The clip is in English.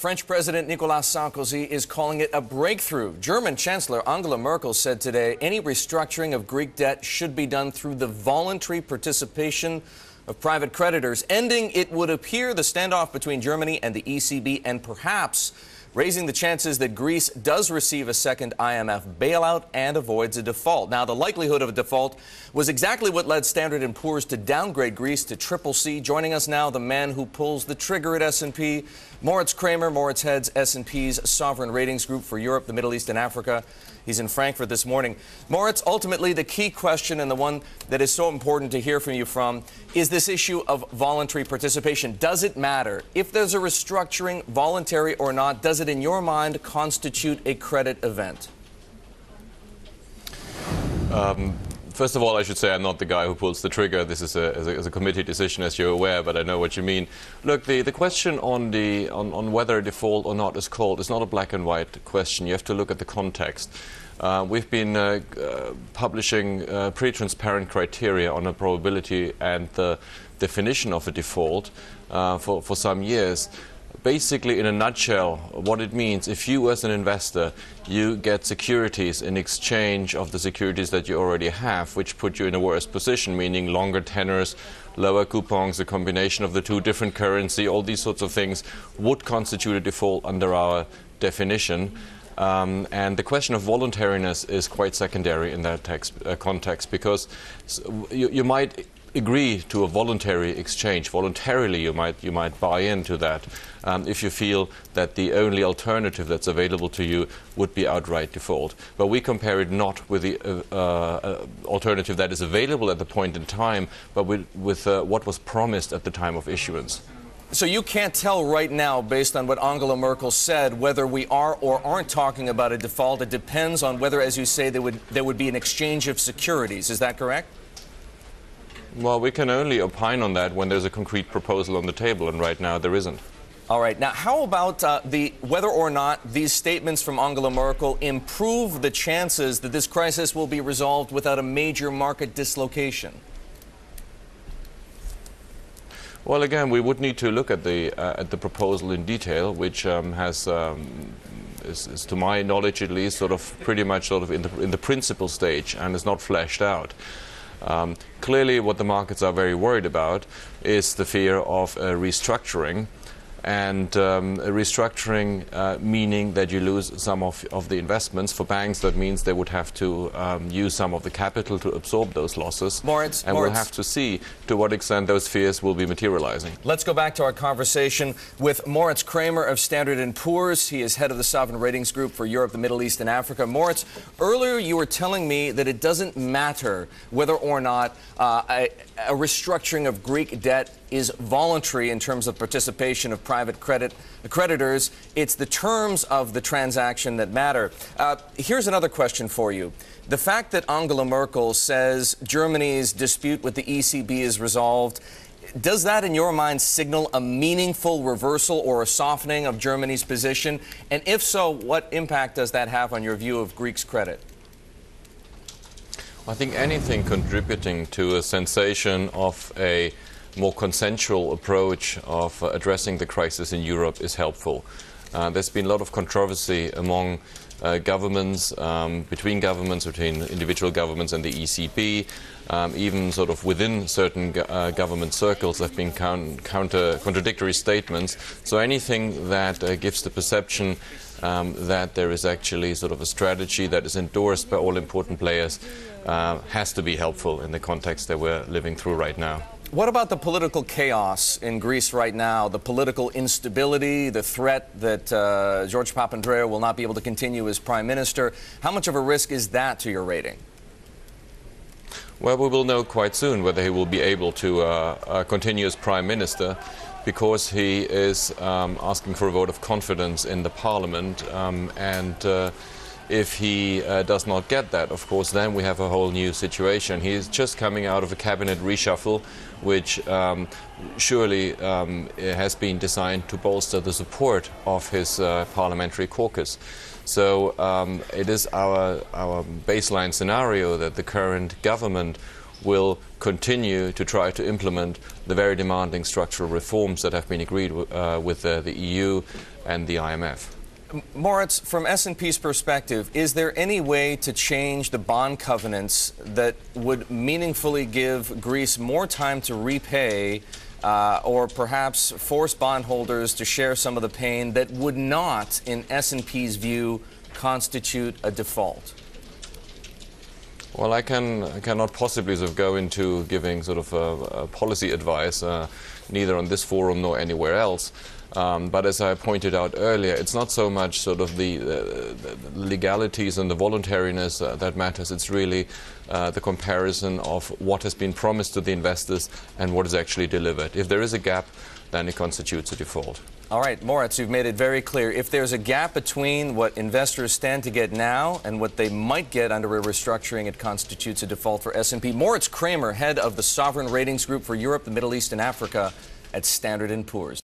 French President Nicolas Sarkozy is calling it a breakthrough. German Chancellor Angela Merkel said today any restructuring of Greek debt should be done through the voluntary participation of private creditors, ending, it would appear, the standoff between Germany and the ECB and perhaps raising the chances that Greece does receive a second IMF bailout and avoids a default. Now, the likelihood of a default was exactly what led Standard & Poor's to downgrade Greece to CCC. Joining us now, the man who pulls the trigger at S&P, Moritz Kraemer. Moritz heads S&P's Sovereign Ratings Group for Europe, the Middle East, and Africa. He's in Frankfurt this morning. Moritz, ultimately, the key question and the one that is so important to hear from you from is this issue of voluntary participation. Does it matter? If there's a restructuring, voluntary or not, does it, in your mind, constitute a credit event? First of all, I should say I'm not the guy who pulls the trigger. This is a committee decision, as you're aware, but I know what you mean. Look, the question on whether a default or not is called is not a black and white question. You have to look at the context. We've been publishing pretty transparent criteria on a probability and the definition of a default for some years. Basically, in a nutshell, what it means, if you as an investor, you get securities in exchange of the securities that you already have, which put you in a worse position, meaning longer tenors, lower coupons, a combination of the two, different currency, all these sorts of things would constitute a default under our definition. And the question of voluntariness is quite secondary in that context, because you might agree to a voluntary exchange. Voluntarily, you might buy into that if you feel that the only alternative that's available to you would be outright default. But we compare it not with the alternative that is available at the point in time, but with what was promised at the time of issuance. So you can't tell right now, based on what Angela Merkel said, whether we are or aren't talking about a default. It depends on whether, as you say, there would be an exchange of securities. Is that correct? Well, we can only opine on that when there's a concrete proposal on the table, and right now there isn't. All right. Now, how about whether or not these statements from Angela Merkel improve the chances that this crisis will be resolved without a major market dislocation? Well, again, we would need to look at the proposal in detail, which is, to my knowledge at least, sort of pretty much sort of in the principle stage and is not fleshed out. Clearly, what the markets are very worried about is the fear of a restructuring, and a restructuring meaning that you lose some of the investments. For banks, that means they would have to use some of the capital to absorb those losses. Moritz, we'll have to see to what extent those fears will be materializing. Let's go back to our conversation with Moritz Kraemer of Standard & Poor's. He is head of the Sovereign Ratings Group for Europe, the Middle East, and Africa. Moritz, earlier you were telling me that it doesn't matter whether or not a restructuring of Greek debt is voluntary in terms of participation of private creditors. It's the terms of the transaction that matter. Here's another question for you. The fact that Angela Merkel says Germany's dispute with the ECB is resolved, does that, in your mind, signal a meaningful reversal or a softening of Germany's position? And if so, what impact does that have on your view of Greece's credit? I think anything contributing to a sensation of a more consensual approach of addressing the crisis in Europe is helpful. There's been a lot of controversy among governments, between individual governments and the ECB, even sort of within certain government circles there have been contradictory statements. So anything that gives the perception that there is actually sort of a strategy that is endorsed by all important players has to be helpful in the context that we're living through right now. What about the political chaos in Greece right now, the political instability, the threat that George Papandreou will not be able to continue as prime minister? How much of a risk is that to your rating? Well, we will know quite soon whether he will be able to continue as prime minister, because he is asking for a vote of confidence in the parliament, if he does not get that, of course, then we have a whole new situation. He is just coming out of a cabinet reshuffle, which surely has been designed to bolster the support of his parliamentary caucus. So it is our baseline scenario that the current government will continue to try to implement the very demanding structural reforms that have been agreed with the EU and the IMF. Moritz, from S&P's perspective, is there any way to change the bond covenants that would meaningfully give Greece more time to repay or perhaps force bondholders to share some of the pain that would not, in S&P's view, constitute a default? Well, I cannot possibly sort of go into giving sort of policy advice, neither on this forum nor anywhere else. But as I pointed out earlier, it's not so much sort of the legalities and the voluntariness that matters. It's really the comparison of what has been promised to the investors and what is actually delivered. If there is a gap, then it constitutes a default. All right, Moritz, you've made it very clear. If there's a gap between what investors stand to get now and what they might get under a restructuring, it constitutes a default for S&P. Moritz Kraemer, head of the Sovereign Ratings Group for Europe, the Middle East, and Africa at Standard & Poor's.